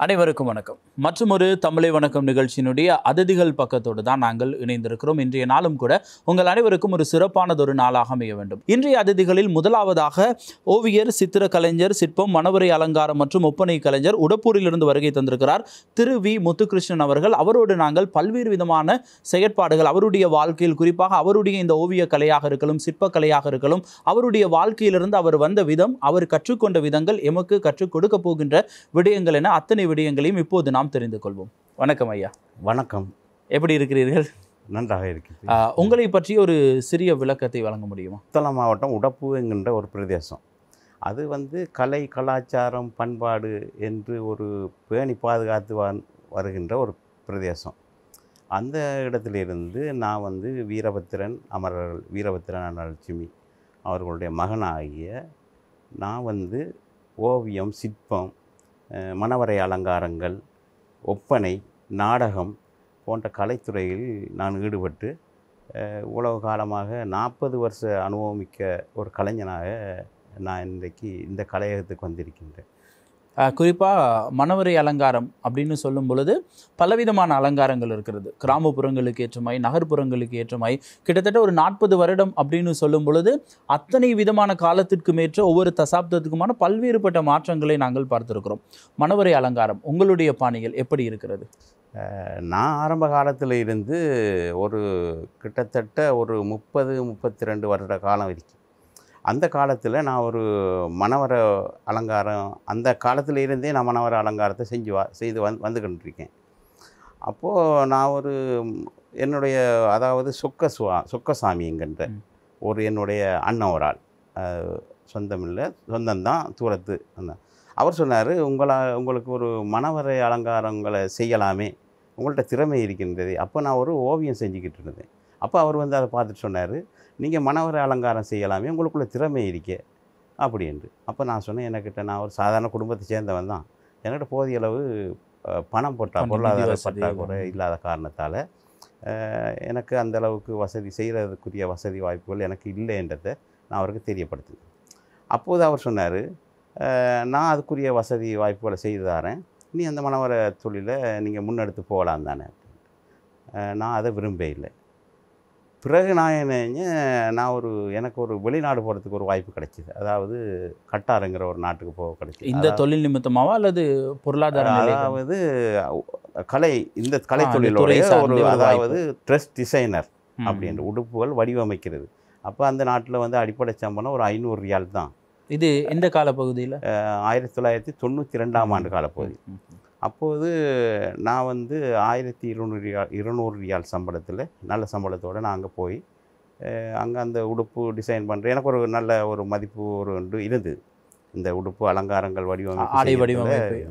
அனைவருக்கும் வணக்கம். மற்றொரு தமிழை வணக்கம் நிகழ்ச்சியினுடைய அதிதிகள் பக்கத்தோடு தான் நாங்கள் இணைந்திருக்கிறோம். இன்றைய நாளும் கூட உங்கள் அனைவருக்கும் ஒரு சிறப்பானதொரு நாளாக அமைய வேண்டும். இன்றைய அதிதிகளில் முதலாவதாக ஓவியர், சித்திர கலைஞர், சிற்பம், மணவரை அலங்காரம் மற்றும் ஒப்பனை கலைஞர் உடப்பூரிலிருந்து வருகை தந்திருக்கிறார் திரு வி முத்துகிருஷ்ணன் அவர்கள். அவரோடு நாங்கள் பல்வேறு விதமான செயற்பாடுகள், அவருடைய வாழ்க்கையில், குறிப்பாக அவருடைய இந்த ஓவிய கலையாக இருக்கலாம், சிற்பக்கலையாக இருக்கலாம், அவருடைய வாழ்க்கையிலிருந்து அவர் வந்த விதம், அவர் கற்றுக்கொண்ட விதங்கள், எமக்கு கற்றுக் கொடுக்க போகின்ற விடயங்கள் என அத்தனை விடயங்களையும் இப்போது நாம் தெரிந்து கொள்வோம். வணக்கம் ஐயா. வணக்கம். எப்படி இருக்கிறீர்கள்? நன்றாக இருக்கிறது. உங்களை பற்றி ஒரு சிறிய விளக்கத்தை வழங்க முடியுமா? புத்தளம் மாவட்டம் உடப்பு என்கின்ற ஒரு பிரதேசம். அது கலை, கலாச்சாரம், பண்பாடு என்று ஒரு பேணி பாதுகாத்து வருகின்ற ஒரு பிரதேசம். அந்த இடத்திலிருந்து நான் வீரபத்திரன் அமரர்கள், வீரபத்திரன் அன்னலட்சுமி அவர்களுடைய மகனாகிய நான் ஓவியம், சிற்பம், மணவரை அலங்காரங்கள், ஒப்பனை, நாடகம் போன்ற கலைத்துறையில் நான் ஈடுபட்டு உலக காலமாக 40 வருஷ அனுபவமிக்க ஒரு கலைஞனாக நான் இன்றைக்கு இந்த கலையகத்துக்கு வந்திருக்கின்றேன். குறிப்பாக மணவரை அலங்காரம் அப்படின்னு சொல்லும் பொழுது பலவிதமான அலங்காரங்கள் இருக்கிறது. கிராமப்புறங்களுக்கு ஏற்றமாய், நகர்ப்புறங்களுக்கு ஏற்றமாய், கிட்டத்தட்ட ஒரு 40 வருடம் அப்படின்னு சொல்லும் பொழுது அத்தனை விதமான காலத்திற்கும் ஏற்ற ஒவ்வொரு தசாப்தத்துக்குமான பல்வேறுபட்ட மாற்றங்களை நாங்கள் பார்த்துருக்கிறோம். மணவரை அலங்காரம் உங்களுடைய பாணிகள் எப்படி இருக்கிறது? நான் ஆரம்ப காலத்தில் இருந்து ஒரு கிட்டத்தட்ட ஒரு 30-32 வருட காலம் வரைக்கும், அந்த காலத்தில் நான் ஒரு மணவர அலங்காரம், அந்த காலத்தில் இருந்தே நான் மணவர அலங்காரத்தை செய்து வந்துக்கிட்டுருக்கேன். அப்போது நான் என்னுடைய சொக்கசாமி என்கின்ற என்னுடைய அண்ணன் ஒரு ஆள், சொந்தமில்லை, சொந்தம்தான், தூரத்து அண்ணன். அவர் சொன்னார், உங்களுக்கு ஒரு மணவரை அலங்காரங்களை செய்யலாமே, உங்கள்கிட்ட திறமை இருக்கின்றது. அப்போ நான் ஒரு ஓவியம் செஞ்சுக்கிட்டு இருந்தேன். அப்போ அவர் அதை பார்த்துட்டு சொன்னார், நீங்கள் மணவரை அலங்காரம் செய்யலாமே, உங்களுக்குள்ள திறமை இருக்கே அப்படின்ட்டு. அப்போ நான் சொன்னேன், நான் ஒரு சாதாரண குடும்பத்தை சேர்ந்தவன் தான், என்கிட்ட போதிய அளவு பணம் பொருளாதார பற்றாக்குறை இல்லாத காரணத்தால் எனக்கு அந்தளவுக்கு செய்கிறதுக்குரிய வசதி வாய்ப்புகள் எனக்கு இல்லைன்றதை நான் அவருக்கு தெரியப்படுத்தினேன். அப்போது அவர் சொன்னார், நான் அதுக்குரிய வசதி வாய்ப்புகளை செய்து தரேன், நீ அந்த மணவர தொழிலை நீங்கள் முன்னெடுத்து போகலாம் தானே. நான் அதை விரும்ப இல்லை. பிறகு நான் எனக்கு ஒரு வெளிநாடு போகிறதுக்கு ஒரு வாய்ப்பு கிடைச்சிது. அதாவது கட்டாருங்கிற ஒரு நாட்டுக்கு போக கிடைச்சிது. இந்த தொழில் நிமித்தமாவா அல்லது பொருளாதார? அதாவது இந்த கலை தொழிலோடைய ட்ரெஸ் டிசைனர் அப்படின்ற உடுப்புகள் வடிவமைக்கிறது. அப்போ அந்த நாட்டில் அடிப்படை சம்பளம் ஒரு 500 ரியால் தான். இது எந்த காலப்பகுதியில்? 1992ஆம் ஆண்டு காலப்பகுதி. அப்போது நான் 1200 ரியால் சம்பளத்தில், நல்ல சம்பளத்தோடு நான் அங்கே போய் அங்கே அந்த உடுப்பு டிசைன் பண்ணுறேன். எனக்கு ஒரு நல்ல ஒரு மதிப்பு இருந்தது. இந்த உடுப்பு அலங்காரங்கள் வடிவமைப்பு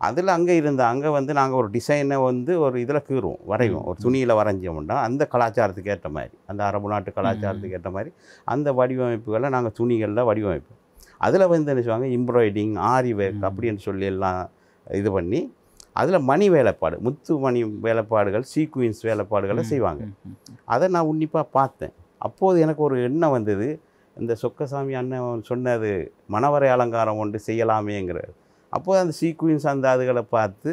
அதில் அங்கே நாங்கள் ஒரு டிசைனை ஒரு இதில் கீறுவோம், வரைவோம், ஒரு துணியில் வரைஞ்சோம்னா அந்த கலாச்சாரத்துக்கு ஏற்ற மாதிரி, அந்த அரபு நாட்டு கலாச்சாரத்துக்கு ஏற்ற மாதிரி அந்த வடிவமைப்புகளை நாங்கள் துணிகளில் வடிவமைப்போம். அதில் என்ன சொல்லுவாங்க, எம்ப்ராய்டிங், ஆரி ஒர்க் அப்படின்னு சொல்லி எல்லாம் இது பண்ணி அதில் மணி வேலைப்பாடு, முத்து மணி வேலைப்பாடுகள், சீக்வீன்ஸ் வேலைப்பாடுகளை செய்வாங்க. அதை நான் உன்னிப்பாக பார்த்தேன். அப்போது எனக்கு ஒரு எண்ணம் வந்தது, இந்த சொக்கசாமி அண்ணன் சொன்னது மணவரை அலங்காரம் ஒன்று செய்யலாமேங்கிறார். அப்போது அந்த சீக்வீன்ஸ் அந்த அதுகளை பார்த்து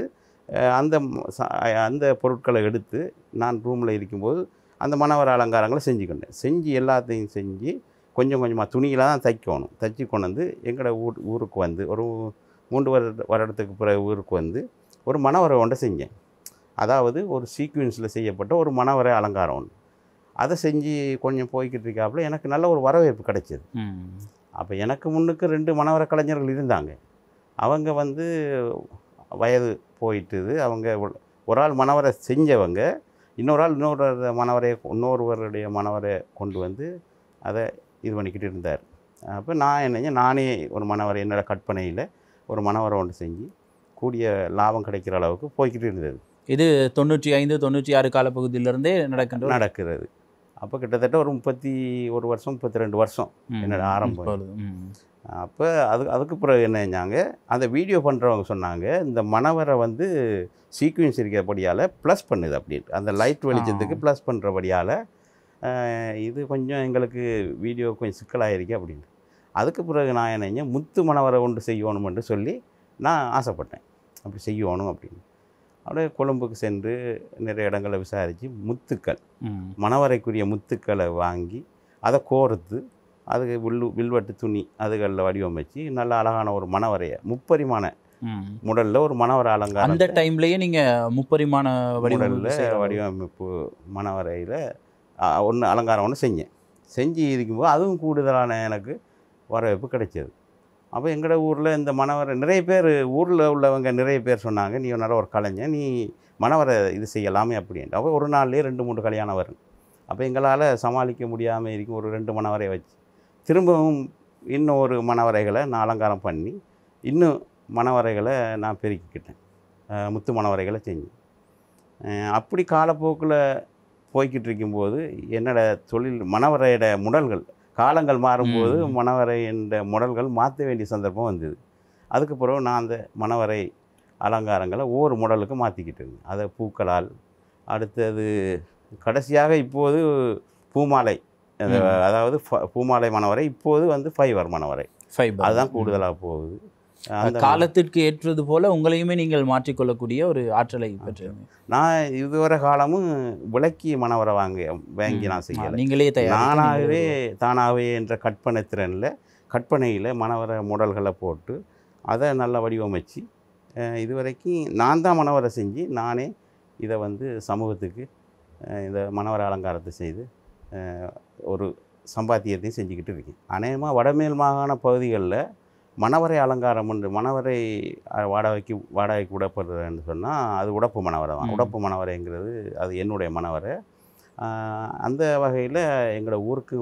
அந்த பொருட்களை எடுத்து நான் ரூமில் இருக்கும்போது அந்த மணவரை அலங்காரங்களை செஞ்சு எல்லாத்தையும் செஞ்சு கொஞ்சம் கொஞ்சமாக துணியில் தான் தைக்கணும். தைச்சி கொண்டு எங்களோட ஊருக்கு ஒரு 3 வருடத்துக்கு பிறகு ஊருக்கு ஒரு மணவரை ஒன்றை செஞ்சேன். அதாவது ஒரு சீக்வென்ஸில் செய்யப்பட்ட ஒரு மணவரை அலங்காரம் ஒன்று. அதை செஞ்சு கொஞ்சம் போய்கிட்டு இருக்காப்புல எனக்கு நல்ல ஒரு வரவேற்பு கிடைச்சிது. அப்போ எனக்கு முன்னுக்கு 2 மணவரை கலைஞர்கள் இருந்தாங்க. அவங்க வயது போயிட்டுது. அவங்க ஒரு ஆள் மணவரை செஞ்சவங்க, இன்னொருவருடைய மணவரை கொண்டு அதை இது பண்ணிக்கிட்டு இருந்தார். அப்போ நானே ஒரு மணவரை என்னோடய கற்பனையில் ஒரு மணவரை ஒன்று செஞ்சு கூடிய லாபம் கிடைக்கிற அளவுக்கு போய்கிட்டு இருந்தது. இது 95-96 காலப்பகுதியிலிருந்தே நடக்கிறது. அப்போ கிட்டத்தட்ட ஒரு 31 வருஷம் 32 வருஷம் என்னோட ஆரம்பம். அப்போ அதுக்கு பிறகு என்ன செஞ்சாங்க, அந்த வீடியோ பண்ணுறவங்க சொன்னாங்க, இந்த மணவரை சீக்வென்ஸ் இருக்கிறபடியால் ப்ளஸ் பண்ணுது அப்படின்ட்டு, அந்த லைட் வெளிச்சத்துக்கு ப்ளஸ் பண்ணுறபடியால் இது கொஞ்சம் எங்களுக்கு வீடியோ கொஞ்சம் சிக்கலாகிருக்கு அப்படின்ட்டு. அதுக்கு பிறகு நான் முத்து மணவரை ஒன்று செய்யணுமென்று சொல்லி நான் ஆசைப்பட்டேன். அப்படி செய்யணும் அப்படின்னு. அப்படியே கொழும்புக்கு சென்று நிறைய இடங்களை விசாரித்து முத்துக்கள், மணவரைக்குரிய முத்துக்களை வாங்கி அதை கோர்த்து அதுக்கு வில்வெட்டு துணி அதுகளில் வடிவமைச்சு நல்ல அழகான ஒரு மணவரையை முப்பரிமாண முடலில் ஒரு மணவரை அலங்காரம். அந்த டைம்லேயே நீங்கள் முப்பரிமாண வடிவமைப்பு மணவரையில் ஒன்று அலங்காரம் ஒன்று செஞ்சு இருக்கும்போது அதுவும் கூடுதலான எனக்கு வரவேற்பு கிடைச்சது. அப்போ எங்களோட ஊரில் இந்த மணவரை நிறைய பேர் ஊரில் உள்ளவங்க நிறைய பேர் சொன்னாங்க, நீ நல்ல ஒரு கலைஞர், நீ மணவரை இது செய்யலாமே அப்படின்ட்டு. அப்போ ஒரு நாள்லேயே 2-3 கல்யாணம் வரும். அப்போ எங்களால் சமாளிக்க முடியாமல் இருக்கும். ஒரு 2 மணவரை வச்சு திரும்பவும் இன்னும் ஒரு மணவரைகளை நான் அலங்காரம் பண்ணி இன்னும் மணவரைகளை நான் பெருக்கிக்கிட்டேன், முத்து மணவரைகளை செஞ்சேன். அப்படி காலப்போக்கில் போய்கிட்டு இருக்கும்போது என்னோடய தொழில் மணவரையோட முடல்கள் காலங்கள் மாறும்போது மணவரை என்ற முடல்கள் மாற்ற வேண்டிய சந்தர்ப்பம் வந்தது. அதுக்கு பிறகு நான் அந்த மணவரை அலங்காரங்களை ஒவ்வொரு முடலுக்கும் மாற்றிக்கிட்டேன். அதை பூக்களால், அடுத்தது கடைசியாக இப்போது பூமாலை, அதாவது பூமாலை மணவரை, இப்போது வந்து ஃபைபர் மணவரை, அதுதான் கூடுதலாக போகுது. காலத்திற்கு ஏற்றது போல உங்களையுமே நீங்கள் மாற்றிக்கொள்ளக்கூடிய ஒரு ஆற்றலை பெற்றீங்க. நான் இதுவரை காலமும் விளக்கிய மணவரை வாங்கி நான் செய்யலை. நீங்களே தானாகவே என்ற கற்பனையில் மணவரை முடல்களை போட்டு அதை நல்லா வடிவமைச்சு இதுவரைக்கும் நான் தான் மணவரை செஞ்சு நானே இதை வந்து சமூகத்துக்கு இந்த மணவரை அலங்காரத்தை செய்து ஒரு சம்பாத்தியத்தையும் செஞ்சுக்கிட்டு இருக்கேன். அநேகமாக வடமேல் மாகாண பகுதிகளில் மணவரை அலங்காரம் உண்டு. மணவரை வாடகைக்கு விடப்படுறதுன்னு சொன்னால் அது உடப்பு மணவரை தான். உடப்பு மணவரைங்கிறது அது என்னுடைய மணவரை. அந்த வகையில் எங்களோட ஊருக்கு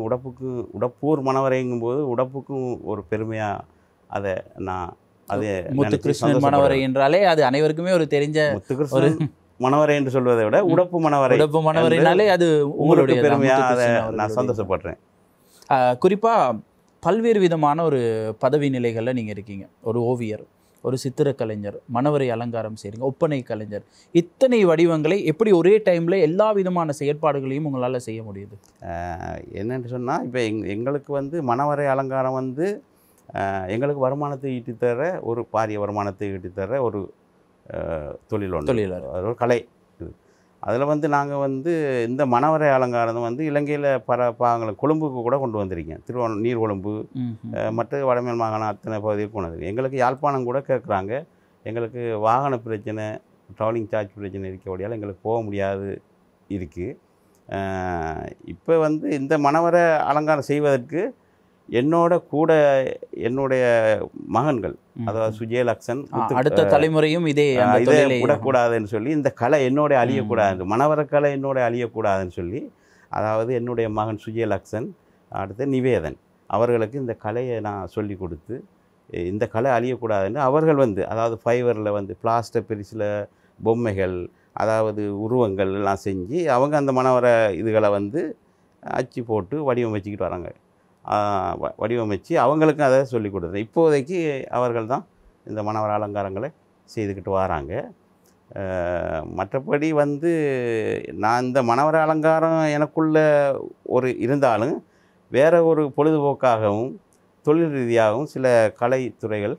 உடப்பூர் மணவரைங்கும்போது உடப்புக்கும் ஒரு பெருமையாக அதை நான் அது முத்துகிருஷ்ணன் மணவரை என்றாலே அது அனைவருக்குமே ஒரு தெரிஞ்ச முத்துகிருஷ்ணன் மணவரை என்று சொல்வதை விட உடப்பு மணவரைனாலே அது உங்களுடைய பெருமையாக அதை நான் சந்தோஷப்படுறேன். குறிப்பாக பல்வேறு விதமான ஒரு பதவி நிலைகளில் நீங்கள் இருக்கீங்க. ஒரு ஓவியர், ஒரு சித்திரக்கலைஞர், மணவரை அலங்காரம் செய்கிறீங்க, ஒப்பனை கலைஞர். இத்தனை வடிவங்களை எப்படி ஒரே டைமில் எல்லா விதமான செயற்பாடுகளையும் உங்களால் செய்ய முடியுது? என்னென்னு சொன்னால், இப்போ எங்களுக்கு வந்து மணவரை அலங்காரம் வந்து எங்களுக்கு வருமானத்தை ஈட்டித்தர, ஒரு பாரிய வருமானத்தை ஈட்டித்தர ஒரு தொழில் ஒரு கலை. அதில் வந்து நாங்கள் வந்து இந்த மணவரை அலங்காரம் வந்து இலங்கையில் பல பாகங்களை கொழும்புக்கு கூட கொண்டு வந்திருக்கேன். நீர்கொழும்பு மற்ற வடமேல் மாகாணம் அத்தனை பகுதியில் கொண்டு வந்திருக்கேன். எங்களுக்கு யாழ்ப்பாணம் கூட கேட்குறாங்க, எங்களுக்கு வாகன பிரச்சனை, ட்ராவலிங் சார்ஜ் பிரச்சனை இருக்கக்கூடியால் எங்களுக்கு போக முடியாது இருக்குது. இப்போ வந்து இந்த மணவரை அலங்காரம் செய்வதற்கு என்னுடைய மகன்கள், அதாவது சுஜயலக்ஷன், அடுத்த தலைமுறையும் இதே விடக்கூடாதுன்னு சொல்லி, இந்த கலை என்னோட அழியக்கூடாது, மணவரை கலை என்னோட அழியக்கூடாதுன்னு சொல்லி, அதாவது என்னுடைய மகன் சுஜயலக்ஷன், அடுத்து நிவேதன், அவர்களுக்கு இந்த கலையை நான் சொல்லி கொடுத்து, இந்த கலை அழியக்கூடாதுன்னு அவர்கள் வந்து, அதாவது ஃபைபரில் வந்து பிளாஸ்டர் பெரிசில் பொம்மைகள், அதாவது உருவங்கள் எல்லாம் செஞ்சு அவங்க அந்த மணவரை இதுகளை வந்து அச்சு போட்டு வடிவமைச்சிக்கிட்டு வராங்க. வடிவமைச்சு அவங்களுக்கும் அதை சொல்லி கொடுத்தேன். இப்போதைக்கு அவர்கள் தான் இந்த மணவரை அலங்காரங்களை செய்துக்கிட்டு வராங்க. மற்றபடி வந்து நான் இந்த மணவரை அலங்காரம் எனக்குள்ள இருந்தாலும் வேறு ஒரு பொழுதுபோக்காகவும் தொழில் ரீதியாகவும் சில கலைத்துறைகள்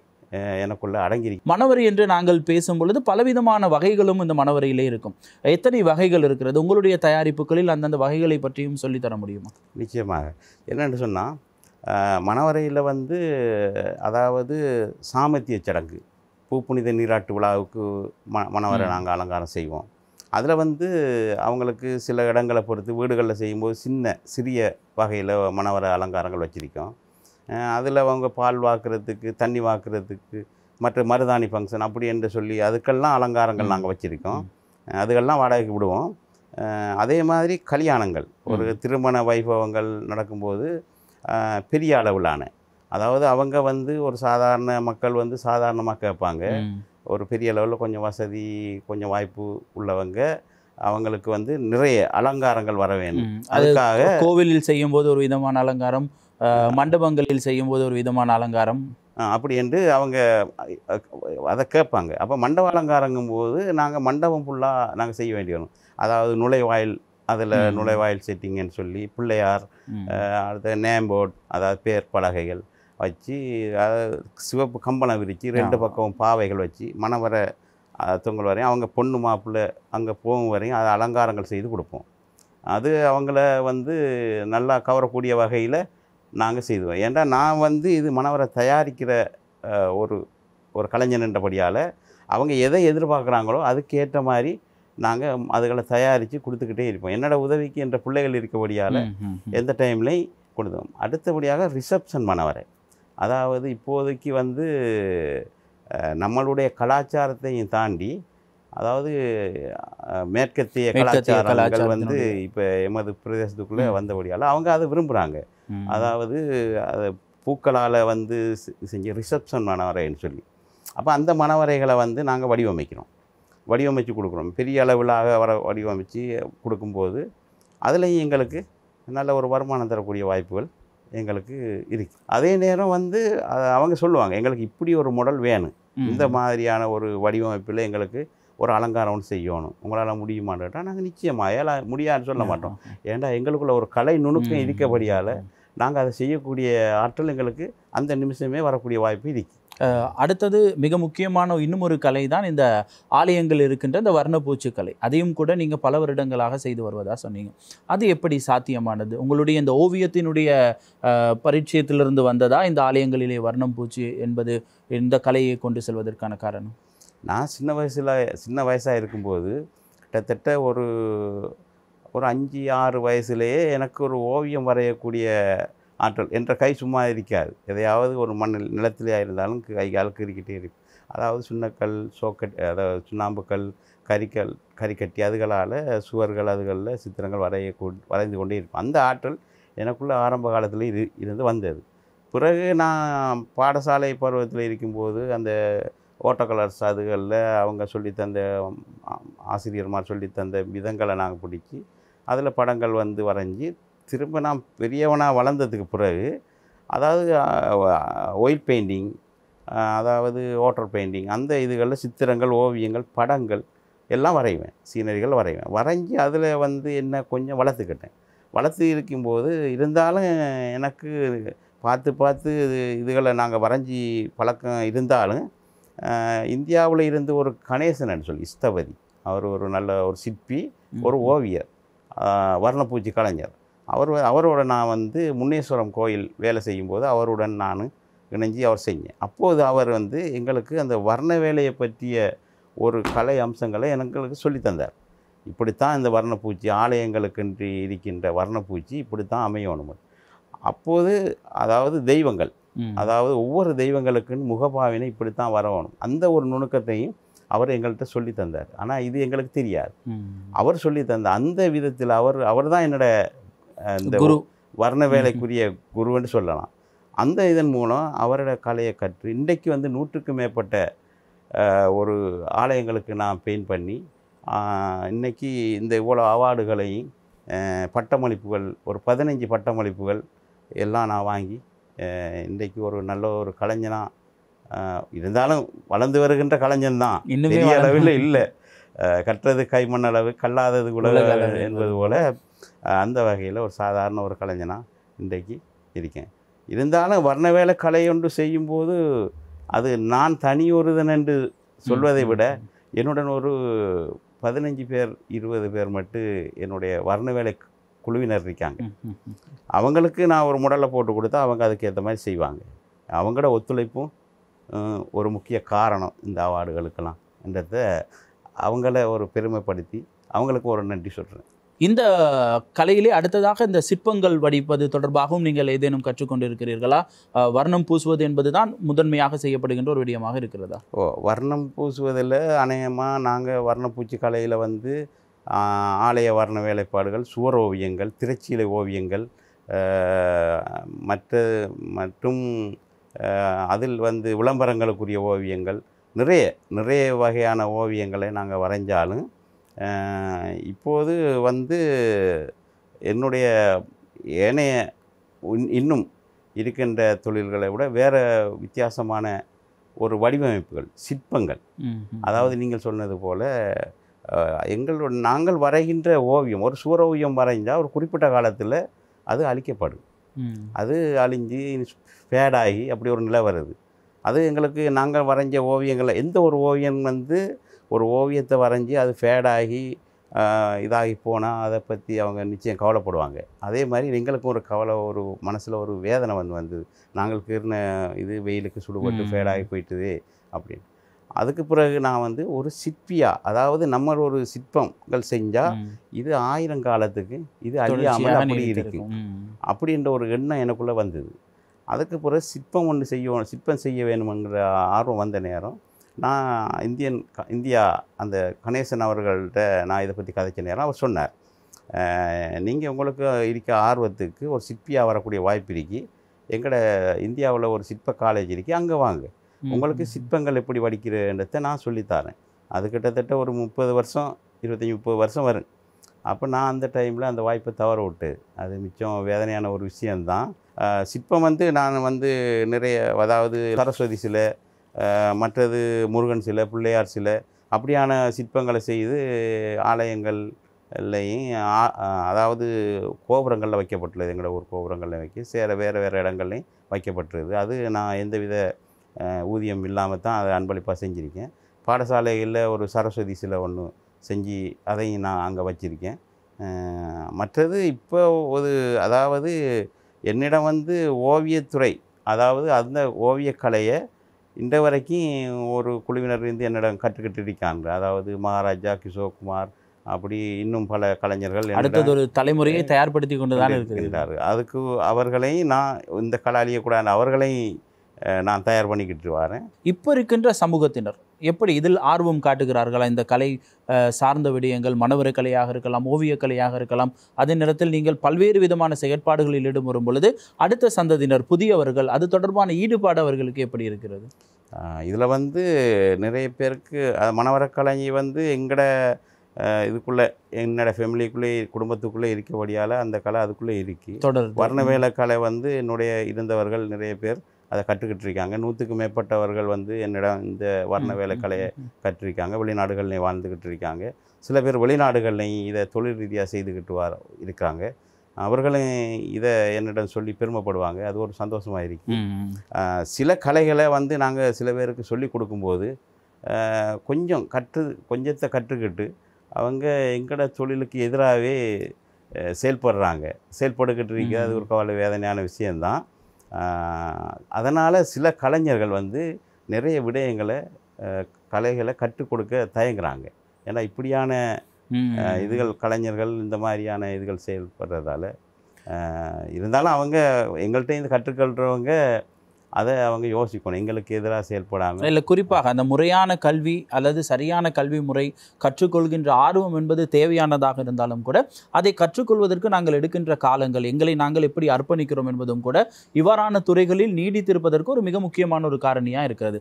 எனக்குள்ள அடங்கியிருக்கு. மணவரை என்று நாங்கள் பேசும் பொழுது பலவிதமான வகைகளும் இந்த மணவரையிலே இருக்கும். எத்தனை வகைகள் இருக்கிறது? உங்களுடைய தயாரிப்புகளில் அந்தந்த வகைகளை பற்றியும் சொல்லித்தர முடியுமா? நிச்சயமாக. என்னென்னு சொன்னால், மணவரையில் வந்து அதாவது சாமத்திய சடங்கு, பூப்புனித நீராட்டு விழாவுக்கு மணவரை நாங்கள் அலங்காரம் செய்வோம். அதில் வந்து அவங்களுக்கு சில இடங்களை பொறுத்து வீடுகளில் செய்யும்போது சிறிய வகையில் மணவரை அலங்காரங்கள் வச்சுருக்கோம். அதில் அவங்க பால் வாக்குறதுக்கு, தண்ணி வாக்குறதுக்கு, மற்ற மருதாணி ஃபங்க்ஷன் அப்படி என்று சொல்லி அதுக்கெல்லாம் அலங்காரங்கள் நாங்கள் வச்சுருக்கோம். அதுக்கெல்லாம் வாடகைக்கு விடுவோம். அதே மாதிரி கல்யாணங்கள், ஒரு திருமண வைபவங்கள் நடக்கும்போது பெரிய அளவிலான, அதாவது அவங்க வந்து ஒரு சாதாரண மக்கள் வந்து சாதாரணமாக கேட்பாங்க. ஒரு பெரிய லெவலில் கொஞ்சம் வசதி, கொஞ்சம் வாய்ப்பு உள்ளவங்க, அவங்களுக்கு வந்து நிறைய அலங்காரங்கள் வர வேணும். அதுக்காக கோவிலில் செய்யும்போது ஒரு விதமான அலங்காரம், மண்டபங்களில் செய்யும்போது ஒரு விதமான அலங்காரம், அப்படி என்று அவங்க அதை கேட்பாங்க. அப்போ மண்டப அலங்காரங்கும்போது நாங்கள் மண்டபம் ஃபுல்லாக நாங்கள் செய்ய வேண்டி வரும். அதாவது நுழைவாயில், அதில் நுழைவாயில் செட்டிங்கன்னு சொல்லி பிள்ளையார், அடுத்த நேம்போர்ட், அதாவது பேர் பலகைகள் வச்சு, அதாவது சிவப்பு கம்பளம் விரித்து 2 பக்கமும் பாவைகள் வச்சு மணவரை தொங்கல் வரையும் அவங்க பொண்ணு மாப்பிள்ளை அங்கே போகும் வரையும் அதை அலங்காரங்கள் செய்து கொடுப்போம். அது அவங்கள வந்து நல்லா கவரக்கூடிய வகையில் நாங்கள் செய்துவோம். ஏன்டா நான் வந்து இது மணவரை தயாரிக்கிற ஒரு ஒரு கலைஞன்ன்றபடியால் அவங்க எதை எதிர்பார்க்குறாங்களோ அதுக்கேற்ற மாதிரி நாங்கள் அதுகளை தயாரித்து கொடுத்துக்கிட்டே இருப்போம். என்னோட உதவிக்கு என்ற பிள்ளைகள் இருக்கபடியால் எந்த டைம்லையும் கொடுத்தோம். அடுத்தபடியாக ரிசப்ஷன் மணவரை, அதாவது இப்போதைக்கு வந்து நம்மளுடைய கலாச்சாரத்தையும் தாண்டி, அதாவது மேற்கத்திய கலாச்சாரங்கள் வந்து இப்போ எமது பிரதேசத்துக்குள்ளே வந்தபடியால் அவங்க அதை விரும்புகிறாங்க. அதாவது அதை பூக்களால் வந்து செஞ்ச ரிசப்ஷன் மணவரைன்னு சொல்லி, அப்போ அந்த மணவரைகளை வந்து நாங்கள் வடிவமைச்சு கொடுக்குறோம். பெரிய அளவிலாக வடிவமைச்சு கொடுக்கும்போது அதுலேயும் எங்களுக்கு நல்ல ஒரு வருமானம் தரக்கூடிய வாய்ப்புகள் எங்களுக்கு இருக்குது. அதே நேரம் வந்து அவங்க சொல்லுவாங்க, எங்களுக்கு இப்படி ஒரு மாடல் வேணும், இந்த மாதிரியான ஒரு வடிவமைப்பில் எங்களுக்கு ஒரு அலங்காரம் ஒன்று செய்யணும், உங்களால் முடியுமான்னு கேட்டால் நாங்கள் நிச்சயமாக ஏன் முடியாதுன்னு சொல்ல மாட்டோம். ஏன்டா எங்களுக்குள்ள ஒரு கலை நுணுக்கம் இருக்கபடியால் நாங்கள் அதை செய்யக்கூடிய ஆற்றல் எங்களுக்கு அந்த நிமிஷமே வரக்கூடிய வாய்ப்பு இருக்குது. அடுத்தது மிக முக்கியமான இன்னும் ஒரு கலை தான் இந்த ஆலயங்கள் இருக்கின்ற இந்த வர்ணப்பூச்சு கலை. அதையும் கூட நீங்கள் பல வருடங்களாக செய்து வருவதாக சொன்னீங்க. அது எப்படி சாத்தியமானது? உங்களுடைய இந்த ஓவியத்தினுடைய பரிச்சயத்திலிருந்து வந்ததா இந்த ஆலயங்களிலே வர்ணம் பூச்சி என்பது இந்த கலையை கொண்டு செல்வதற்கான காரணம்? நான் சின்ன வயசாக இருக்கும்போது கிட்டத்தட்ட ஒரு 5-6 வயசுலேயே எனக்கு ஒரு ஓவியம் வரையக்கூடிய ஆற்றல், என்ற கை சும்மா இருக்காது. எதையாவது ஒரு நிலத்திலே இருந்தாலும் கை கால் கிரிக்கிட்டே இருக்கும். அதாவது சுண்ணக்கல், அதாவது சுண்ணாம்புக்கல், கரிக்கட்டி அதுகளால் சுவர்கள் அதுகளில் சித்திரங்கள் வரைந்து கொண்டே இருக்கும். அந்த ஆற்றல் எனக்குள்ள ஆரம்ப காலத்தில் இருந்து வந்தது. பிறகு நான் பாடசாலை பருவத்தில் இருக்கும்போது அந்த ஓட்டோ கலர்ஸ் அதுகளில் அவங்க சொல்லித்தந்த ஆசிரியர்மார் சொல்லித்தந்த விதங்களை நாங்கள் பிடிச்சி அதில் படங்கள் வந்து வரைஞ்சி, திரும்ப நான் பெரியவனாக வளர்ந்ததுக்கு பிறகு அதாவது ஒயில் பெயிண்டிங், அதாவது வாட்டர் பெயிண்டிங், அந்த இதுகளில் சித்திரங்கள், ஓவியங்கள், படங்கள் எல்லாம் வரைவேன், சீனரிகள் வரைஞ்சி அதில் வந்து என்ன கொஞ்சம் வளர்த்து இருக்கும்போது இருந்தாலும் எனக்கு பார்த்து இதுகளை நாங்கள் வரைஞ்சி பழக்கம் இருந்தாலும் இந்தியாவில் இருந்து ஒரு கணேசன் சொல்லி இஸ்தபதி, அவர் ஒரு நல்ல ஒரு சிற்பி, ஒரு ஓவியர், வர்ணப்பூச்சி கலைஞர். அவரோட நான் வந்து முன்னேஸ்வரம் கோயில் வேலை செய்யும்போது அவருடன் நான் இணைஞ்சி அவர் செஞ்சேன். அப்போது அவர் வந்து எங்களுக்கு அந்த வர்ண வேலையை பற்றிய ஒரு கலை அம்சங்களை எங்களுக்கு சொல்லித்தந்தார். இப்படித்தான் இந்த வர்ணப்பூச்சி ஆலயங்களுக்கென்று இருக்கின்ற வர்ணப்பூச்சி இப்படித்தான் அமையணும். அப்போது அதாவது தெய்வங்கள், அதாவது ஒவ்வொரு தெய்வங்களுக்குன்னு முகபாவினை இப்படித்தான் வரணும், அந்த ஒரு நுணுக்கத்தையும் அவர் எங்கள்கிட்ட சொல்லி தந்தார். ஆனால் இது எங்களுக்கு தெரியாது. அவர் சொல்லி தந்த அந்த விதத்தில் அவர் தான் என்னோட இந்த வர்ண வேலைக்குரிய குருன்னு சொல்லலாம். அந்த இதன் மூலம் அவரோட கலையை கற்று இன்றைக்கு வந்து 100க்கும் மேற்பட்ட ஒரு ஆலயங்களுக்கு நான் பெயிண்ட் பண்ணி இன்றைக்கி இந்த இவ்வளோ அவார்டுகளையும் பட்டமளிப்புகள், ஒரு 15 பட்டமளிப்புகள் எல்லாம் நான் வாங்கி இன்றைக்கு ஒரு நல்ல ஒரு கலைஞனாக இருந்தாலும் வளர்ந்து வருகின்ற கலைஞன் தான், பெரிய அளவில் இல்லை. கற்றது கைமண் அளவு, கல்லாதது உலக என்பது போல் அந்த வகையில் ஒரு சாதாரண ஒரு கலைஞனாக இன்றைக்கு இருக்கேன். இருந்தாலும் வர்ண வேலை கலை ஒன்று செய்யும்போது அது நான் தனியொருதன் என்று சொல்வதை விட என்னுடன் ஒரு 15 பேர் 20 பேர் மட்டும் என்னுடைய வர்ண வேலை குழுவினர் இருக்காங்க. அவங்களுக்கு நான் ஒரு முடலை போட்டு கொடுத்தா அவங்க அதுக்கேற்ற மாதிரி செய்வாங்க. அவங்களோட ஒத்துழைப்பும் ஒரு முக்கிய காரணம் இந்த அவார்டுகளுக்கெல்லாம் என்றத அவங்கள ஒரு பெருமைப்படுத்தி அவங்களுக்கு ஒரு நன்றி சொல்கிறேன். இந்த கலையிலே அடுத்ததாக இந்த சிற்பங்கள் வடிப்பது தொடர்பாகவும் நீங்கள் ஏதேனும் கற்றுக்கொண்டு இருக்கிறீர்களா? வர்ணம் பூசுவது என்பது தான் முதன்மையாக செய்யப்படுகின்ற ஒரு விடயமாக இருக்கிறதா? வர்ணம் பூசுவதில் அநேகமாக நாங்கள் வர்ணப்பூச்சி கலையில் வந்து ஆலய வர்ண வேலைப்பாடுகள், சுவர் ஓவியங்கள், திரைச்சீலை ஓவியங்கள் மற்றும் அதில் வந்து விளம்பரங்களுக்குரிய ஓவியங்கள், நிறைய வகையான ஓவியங்களை நாங்கள் வரைஞ்சாலும் இப்போது வந்து என்னுடைய ஏனைய இன்னும் இருக்கின்ற தொழில்களை விட வேறு வித்தியாசமான ஒரு வடிவமைப்புகள், சிற்பங்கள், அதாவது நீங்கள் சொன்னது போல் நாங்கள் வரைகின்ற ஓவியம், ஒரு சுவர் ஓவியம் வரைஞ்சால் ஒரு குறிப்பிட்ட காலத்தில் அது அழிக்கப்படும். அது அழிஞ்சு ஃபேடாகி அப்படி ஒரு நிலை வருது. அது எங்களுக்கு நாங்கள் வரைஞ்ச ஓவியங்களை எந்த ஒரு ஓவியம் வந்து ஒரு ஓவியத்தை வரைஞ்சி அது ஃபேடாகி இதாகி போனால் அதை பற்றி அவங்க நிச்சயம் கவலைப்படுவாங்க. அதே மாதிரி எங்களுக்கும் ஒரு கவலை, ஒரு மனசில் ஒரு வேதனை வந்தது. நாங்கள் கீறின இது வெயிலுக்கு சுடுபட்டு ஃபேடாகி போயிட்டுது அப்படின்னு. அதுக்கு பிறகு நான் வந்து ஒரு சிற்பியாக, அதாவது நம்ம ஒரு சிற்பங்கள் செஞ்சால் இது 1000 காலத்துக்கு இது அழியாமல் அப்படி இருக்கும் அப்படின்ற ஒரு எண்ணம் எனக்குள்ளே வந்தது. அதுக்கு பிறகு சிற்பம் செய்ய வேணுங்கிற ஆர்வம் வந்த நேரம் நான் இந்தியா அந்த கணேசன் அவர்கள்ட்ட நான் இதை பற்றி கதைச்ச நேரம் அவர் சொன்னார், நீங்கள் உங்களுக்கு இருக்க ஆர்வத்துக்கு ஒரு சிற்பியாக வரக்கூடிய வாய்ப்பு இருக்கு, எங்களோட இந்தியாவில் ஒரு சிற்ப காலேஜ் இருக்குது, அங்கே வாங்க, உங்களுக்கு சிற்பங்கள் எப்படி வடிக்கிறன்றதை நான் சொல்லித்தரேன். அது கிட்டத்தட்ட ஒரு 30 வருஷம் 25-30 வருஷம் வரும். அப்போ நான் அந்த டைமில் அந்த வாய்ப்பை தவற விட்டு, அது மிச்சம் வேதனையான ஒரு விஷயந்தான். சிற்பம் வந்து நான் வந்து நிறைய, அதாவது சரஸ்வதி சிலை, மற்றது முருகன் சிலை, பிள்ளையார் சிலை, அப்படியான சிற்பங்களை செய்து ஆலயங்கள்லையும் அதாவது கோபுரங்களில் வைக்கப்பட்டுள்ளது. எங்களோட ஊர் கோபுரங்களில் வேறு இடங்கள்லையும் வைக்கப்பட்டுருது. அது நான் எந்தவித ஊதியம் இல்லாமல் தான் அதை அன்பளிப்பாக செஞ்சுருக்கேன். பாடசாலைகளில் ஒரு சரஸ்வதி சிலை ஒன்று செஞ்சு அதையும் நான் அங்கே வச்சுருக்கேன். மற்றது இப்போ அதாவது என்னிடம் வந்து ஓவியத்துறை, அதாவது அந்த ஓவியக்கலையை இன்ற வரைக்கும் ஒரு குழுவினர் இருந்து என்னிடம் கற்றுக்கிட்டு இருக்காங்க. அதாவது மகாராஜா, கிஷோர்குமார், அப்படி இன்னும் பல கலைஞர்கள் அடுத்தது ஒரு தலைமுறையை தயார்படுத்தி கொண்டு தான் இருக்கிறார். அதுக்கு அவர்களையும் நான் இந்த கலாலியை கூட அவர்களையும் நான் தயார் பண்ணிக்கிட்டு வரேன். இப்போ இருக்கின்ற சமூகத்தினர் எப்படி இதில் ஆர்வம் காட்டுகிறார்களா? இந்த கலை சார்ந்த விடயங்கள், மனவரை கலையாக இருக்கலாம், ஓவியக்கலையாக இருக்கலாம். அதே நேரத்தில் நீங்கள் பல்வேறு விதமான செயற்பாடுகளில் ஈடுபடும் பொழுது அடுத்த சந்ததியினர், புதியவர்கள், அது தொடர்பான ஈடுபாடு அவர்களுக்கு எப்படி இருக்கிறது? இதில் வந்து நிறைய பேருக்கு மனவரக்கலை வந்து எங்களோட இதுக்குள்ளே, என்னோட ஃபேமிலிக்குள்ளே, குடும்பத்துக்குள்ளே இருக்கபடியால் அந்த கலை அதுக்குள்ளே இருக்கு. வர்ணவேல கலை வந்து என்னுடைய இருந்தவர்கள் நிறைய பேர் அதை கற்றுக்கிட்டு இருக்காங்க. 100க்கும் மேற்பட்டவர்கள் வந்து என்னிடம் இந்த வர்ண வேலை கலையை கற்றிருக்காங்க. வெளிநாடுகள்லையும் வாழ்ந்துக்கிட்டு இருக்காங்க. சில பேர் வெளிநாடுகள்லையும் இதை தொழில் ரீதியாக செய்துக்கிட்டு இருக்காங்க. அவர்களும் இதை என்னிடம் சொல்லி பெருமைப்படுவாங்க. அது ஒரு சந்தோஷமாக இருக்கு. சில கலைகளை வந்து நாங்கள் சில பேருக்கு சொல்லி கொடுக்கும்போது கொஞ்சத்தை கற்றுக்கிட்டு அவங்க எங்களோட தொழிலுக்கு எதிராகவே செயல்பட்டுக்கிட்டு இருக்கு. அது ஒரு கவலை வேதனையான விஷயந்தான். அதனால் சில கலைஞர்கள் வந்து நிறைய விடயங்களை கலைகளை கற்றுக் கொடுக்க தயங்குறாங்க. ஏன்னா இப்படியான கலைஞர்கள் இந்த மாதிரியான இதுகள் செயல்படுறதால. இருந்தாலும் அவங்க எங்கள்கிட்ட இந்த கற்றுக்கொள்கிறவங்க அதை அவங்க யோசிக்கணும், எங்களுக்கு எதிராக செயல்படாமல். இல்லை, குறிப்பாக அந்த முறையான கல்வி அல்லது சரியான கல்வி முறை, கற்றுக்கொள்கின்ற ஆர்வம் என்பது தேவையானதாக இருந்தாலும் கூட அதை கற்றுக்கொள்வதற்கு நாங்கள் எடுக்கின்ற காலங்கள், எங்களை நாங்கள் எப்படி அர்ப்பணிக்கிறோம் என்பதும் கூட இவ்வாறான துறைகளில் நீடித்திருப்பதற்கு ஒரு மிக முக்கியமான ஒரு காரணியாக இருக்கிறது.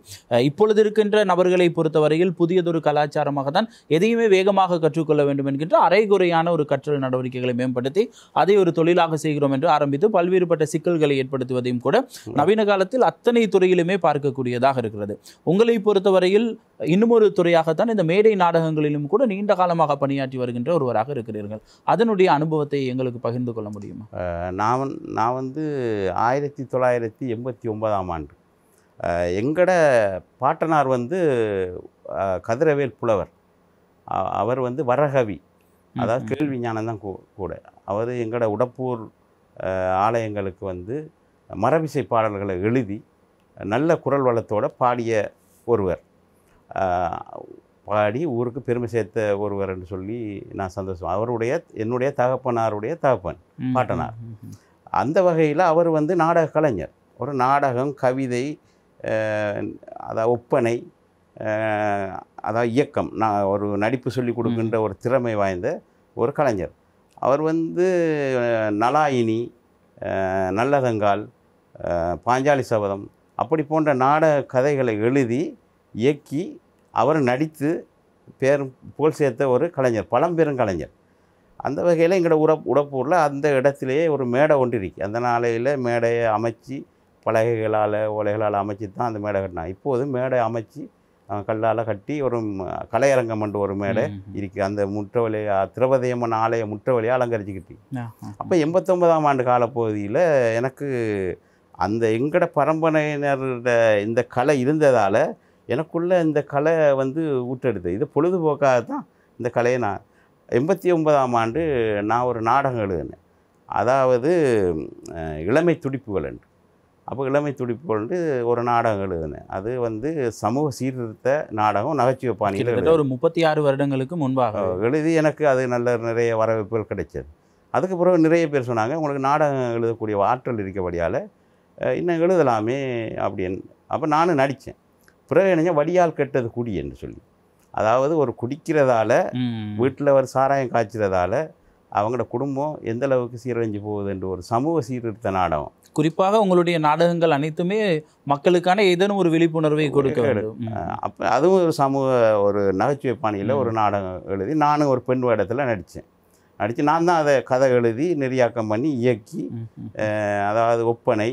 இப்பொழுது இருக்கின்ற நபர்களை பொறுத்தவரையில் புதியதொரு கலாச்சாரமாக தான் எதையுமே வேகமாக கற்றுக்கொள்ள வேண்டும் என்கின்ற அரைகுறையான ஒரு கற்றல் நடவடிக்கைகளை மேம்படுத்தி அதை ஒரு தொழிலாக செய்கிறோம் என்று ஆரம்பித்து பல்வேறுபட்ட சிக்கல்களை ஏற்படுத்துவதையும் கூட நவீன காலத்தில் அத்தனை துறையிலுமே பார்க்கக்கூடியதாக இருக்கிறது. உங்களை பொறுத்தவரையில் இன்னும் ஒரு துறையாகத்தான் இந்த மேடை நாடகங்களிலும் கூட நீண்ட காலமாக பணியாற்றி வருகின்ற ஒருவராக இருக்கிறீர்கள். அதனுடைய அனுபவத்தை எங்களுக்கு பகிர்ந்து கொள்ள முடியுமா? நான் வந்து 1989ஆம் ஆண்டு எங்கட பாட்டனார் வந்து கதிரவேல் புலவர். அவர் வந்து வரகவி, அதாவது கேள்வி ஞானம் தான் கூட. அவர் எங்கட உடப்பூர் ஆலயங்களுக்கு வந்து மரபிசை பாடல்களை எழுதி நல்ல குரல் வளத்தோடு பாடிய ஒருவர், பாடி ஊருக்கு பெருமை சேர்த்த ஒருவர் என்று சொல்லி நான் சந்தோஷம். என்னுடைய தகப்பனாருடைய தகப்பன் பாட்டனார். அந்த வகையில் அவர் வந்து நாடக கலைஞர். ஒரு நாடகம், கவிதை, அதாவது ஒப்பனை, அதாவது இயக்கம், ஒரு நடிப்பு சொல்லி கொடுக்கின்ற ஒரு திறமை வாய்ந்த ஒரு கலைஞர். அவர் வந்து நலாயினி, நல்லதங்கால், பாஞ்சாலி சபதம் அப்படி போன்ற நாடக கதைகளை எழுதி இயக்கி அவர் நடித்து புகழ் சேர்த்த ஒரு கலைஞர், பழம்பெரும் கலைஞர். அந்த வகையில் எங்களோட உடப்பூரில் அந்த இடத்திலேயே ஒரு மேடை ஒன்று இருக்கு. அந்த நாளையில் மேடையை அமைச்சு பலகைகளால் ஓலைகளால் அமைச்சு தான் அந்த மேடை கட்டினாங்க. இப்போது மேடை அமைச்சு கல்லால் கட்டி ஒரு கலையரங்கம் என்று ஒரு மேடை இருக்குது. அந்த முற்றவழியை, திரௌபதியம்மன் ஆலய முற்றவழியை அலங்கரிச்சுக்கிட்டு. அப்போ 89ஆம் ஆண்டு காலப்பகுதியில் எனக்கு அந்த எங்கட பரம்பரையினரோட இந்த கலை இருந்ததால் எனக்குள்ளே இந்த கலை வந்து ஊற்றெடுத்தது. இது பொழுதுபோக்காக தான் இந்த கலையை நான் 89ஆம் ஆண்டு நான் ஒரு நாடகம் எழுதினேன். அதாவது இளமை துடிப்புகள் என்று. அப்போ இளமை துடிப்புகள் ஒரு நாடகம் எழுதினேன். அது வந்து சமூக சீர்திருத்த நாடகம், நகைச்சுவை பாணியில் கிட்டத்தட்ட ஒரு 36 வருடங்களுக்கு முன்பாக எழுதி எனக்கு அது நிறைய வரவேற்புகள் கிடைச்சது. அதுக்கு பிறகு நிறைய பேர் சொன்னாங்க, உங்களுக்கு நாடகம் எழுதக்கூடிய ஆற்றல் இருக்கபடியால் இன்னும் எழுதலாமே அப்படின்னு. அப்போ நானும் நடித்தேன். பிறகு என்ன வடியால் கெட்டது குடி என்று சொல்லி, அதாவது ஒரு குடிக்கிறதால வீட்டில் ஒரு சாராயம் காய்ச்சறதால அவங்களோட குடும்பம் எந்த அளவுக்கு சீரழிஞ்சு போகுது என்று ஒரு சமூக சீர்திருத்த நாடகம். குறிப்பாக உங்களுடைய நாடகங்கள் அனைத்துமே மக்களுக்கான ஏதேனும் ஒரு விழிப்புணர்வை கொடுக்க வேண்டும். அப்போ அதுவும் ஒரு சமூக ஒரு நகைச்சுவை பாணியில் ஒரு நாடகம் எழுதி நானும் ஒரு பெண் வேடத்தில் நடித்து நான் தான் அதை கதை எழுதி நெறியாக்கம் பண்ணி இயக்கி, அதாவது ஒப்பனை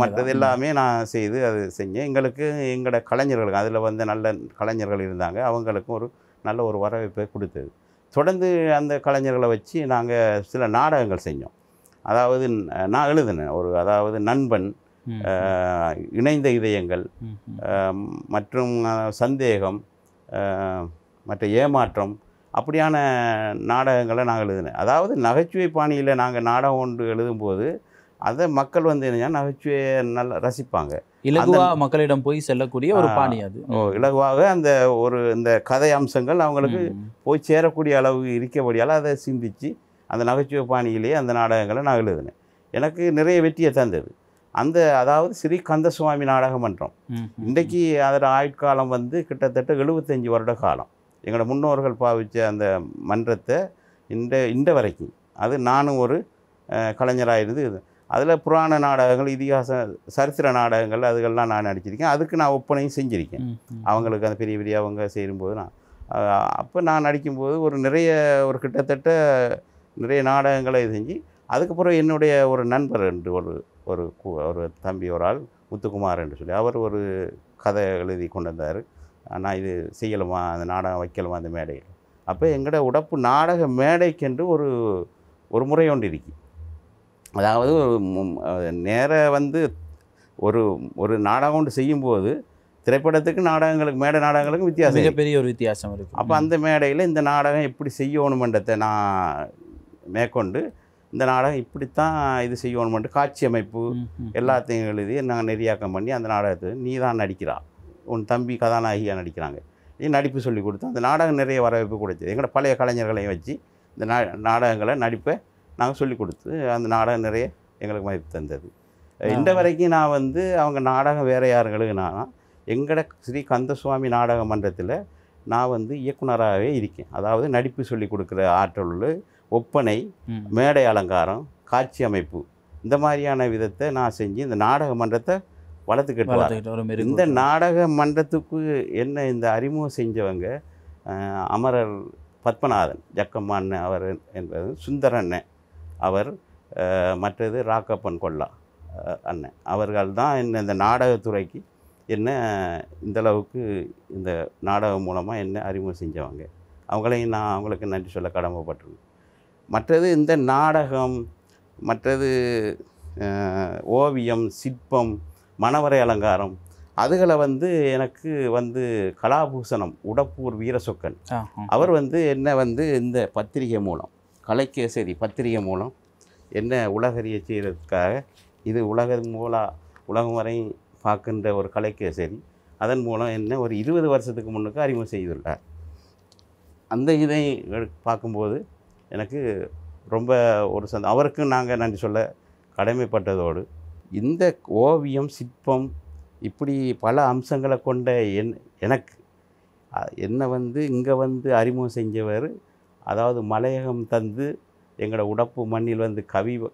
மற்றது எல்லாமே நான் செய்து அது செஞ்சேன். எங்களோட கலைஞர்களுக்கு அதில் வந்து நல்ல கலைஞர்கள் இருந்தாங்க, அவங்களுக்கும் ஒரு நல்ல ஒரு வரவேற்பை கொடுத்தது. தொடர்ந்து அந்த கலைஞர்களை வச்சு நாங்கள் சில நாடகங்கள் செஞ்சோம். அதாவது நான் எழுதினேன் அதாவது நண்பன், இணைந்த இதயங்கள், மற்றும் சந்தேகம், மற்ற ஏமாற்றம், அப்படியான நாடகங்களை நாங்கள் எழுதினேன். அதாவது நகைச்சுவை பாணியில் நாங்கள் நாடகம் ஒன்று எழுதும்போது அதை மக்கள் வந்து என்ன நகைச்சுவையை நல்லா ரசிப்பாங்க. இலகுவாக மக்களிடம் போய் செல்லக்கூடிய ஒரு பாணி அது. இலகுவாக அந்த இந்த கதை அம்சங்கள் அவங்களுக்கு போய் சேரக்கூடிய அளவு இருக்கபடியால் அதை சிந்தித்து அந்த நகைச்சுவை பாணியிலேயே அந்த நாடகங்களை நான் எழுதினேன். எனக்கு நிறைய வெற்றியை தந்தது. அதாவது ஸ்ரீ கந்தசுவாமி நாடக மன்றம் இன்றைக்கு அதோட ஆயுட்காலம் வந்து கிட்டத்தட்ட 75 வருட காலம். எங்களோட முன்னோர்கள் பாவித்த அந்த மன்றத்தை இந்த வரைக்கும் அது நானும் ஒரு கலைஞராக இருந்து அதில் புராண நாடகங்கள், இதிகாச சரித்திர நாடகங்கள் அதுகள்லாம் நான் நடிச்சிருக்கேன். அதுக்கு நான் ஒப்பனையும் செஞ்சுருக்கேன். அவங்களுக்கு அந்த பெரிய பெரிய அவங்க சேரும்போது அப்போ நான் நடிக்கும்போது ஒரு கிட்டத்தட்ட நிறைய நாடகங்களை செஞ்சு அதுக்கப்புறம் என்னுடைய ஒரு நண்பர் என்று ஒரு தம்பி ஒரு ஆள் முத்துக்குமார் என்று சொல்லி அவர் ஒரு கதை எழுதி கொண்டு வந்தார். நான் இது செய்யலாமா, அந்த நாடகம் வைக்கலாமா அந்த மேடையில். அப்போ எங்களோட உடப்பு நாடக மேடைக்கென்று ஒரு முறை ஒன்று இருக்கு. அதாவது நேர வந்து ஒரு நாடகம் ஒன்று செய்யும்போது திரைப்படத்துக்கு நாடகங்களுக்கு மேடை நாடகங்களுக்கு வித்தியாசம், மிகப்பெரிய ஒரு வித்தியாசம் இருக்குது. அப்போ அந்த மேடையில் இந்த நாடகம் எப்படி செய்யணுமன்றதை நான் மேற்கொண்டு இந்த நாடகம் இப்படித்தான் இது செய்யணுமென்று காட்சி அமைப்பு எல்லாத்தையும் எழுதி நாங்கள் நெறியாக்கம் பண்ணி அந்த நாடகத்தை நீ தான் நடிக்கிறா, உன் தம்பி கதாநாயகியாக நடிக்கிறாங்க, நீ நடிப்பு சொல்லி கொடுத்து அந்த நாடகம் நிறைய வரவேற்பு கொடுத்தது. எங்களோட பழைய கலைஞர்களையும் வச்சு இந்த நாடகங்களை நடிப்பை நாங்கள் சொல்லி கொடுத்து அந்த நாடகம் நிறைய எங்களுக்கு மதிப்பு தந்தது. இந்த வரைக்கும் நான் வந்து அவங்க நாடகம் வேறு யாருங்களுக்குனா எங்களோட ஸ்ரீ கந்தசுவாமி நாடக மன்றத்தில் நான் வந்து இயக்குனராகவே இருக்கேன். அதாவது நடிப்பு சொல்லி கொடுக்குற ஆற்றல், ஒப்பனை, மேடை அலங்காரம், காட்சி அமைப்பு, இந்த மாதிரியான விதத்தை நான் செஞ்சு இந்த நாடக மன்றத்தை வளர்த்துக்கிட்டு இந்த நாடக மன்றத்துக்கு என்ன இந்த அறிமுகம் செஞ்சவங்க அமரர் பத்மநாதன் ஜக்கம்மான் அவர் என்பது, சுந்தர அண்ணன் அவர், மற்றது ராக்கப்பன் கொல்லா அண்ணன் அவர்கள் தான் இந்த நாடகத்துறைக்கு என்ன இந்தளவுக்கு இந்த நாடகம் மூலமாக என்ன அறிமுகம் செஞ்சவங்க. அவங்களையும் நான் அவங்களுக்கு நன்றி சொல்ல கடமைப்பட்டிருக்கேன். மற்றது இந்த நாடகம், மற்றது ஓவியம், சிற்பம், மணவரை அலங்காரம், அதுகளை வந்து எனக்கு வந்து கலாபூசணம் உடப்பூர் வீரசொக்கன் அவர் வந்து என்ன வந்து இந்த பத்திரிகை மூலம், கலைக்கேசரி பத்திரிகை மூலம் என்ன உலகறிய செய்கிறதுக்காக, இது உலகம் வரை பார்க்கின்ற ஒரு கலைக்கேசரி, அதன் மூலம் என்ன ஒரு 20 வருஷத்துக்கு முன்னுக்கு அறிமுகம் செய்துள்ளார். அந்த இதை பார்க்கும்போது எனக்கு ரொம்ப ஒரு அவருக்கும் நாங்கள் நன்றி சொல்ல கடமைப்பட்டதோடு, இந்த ஓவியம், சிற்பம், இப்படி பல அம்சங்களை கொண்ட எனக்கு என்னை வந்து இங்கே வந்து அறிமுகம் செஞ்சவர், அதாவது மலையகம் தந்து எங்களோட உடப்பு மண்ணில் வந்து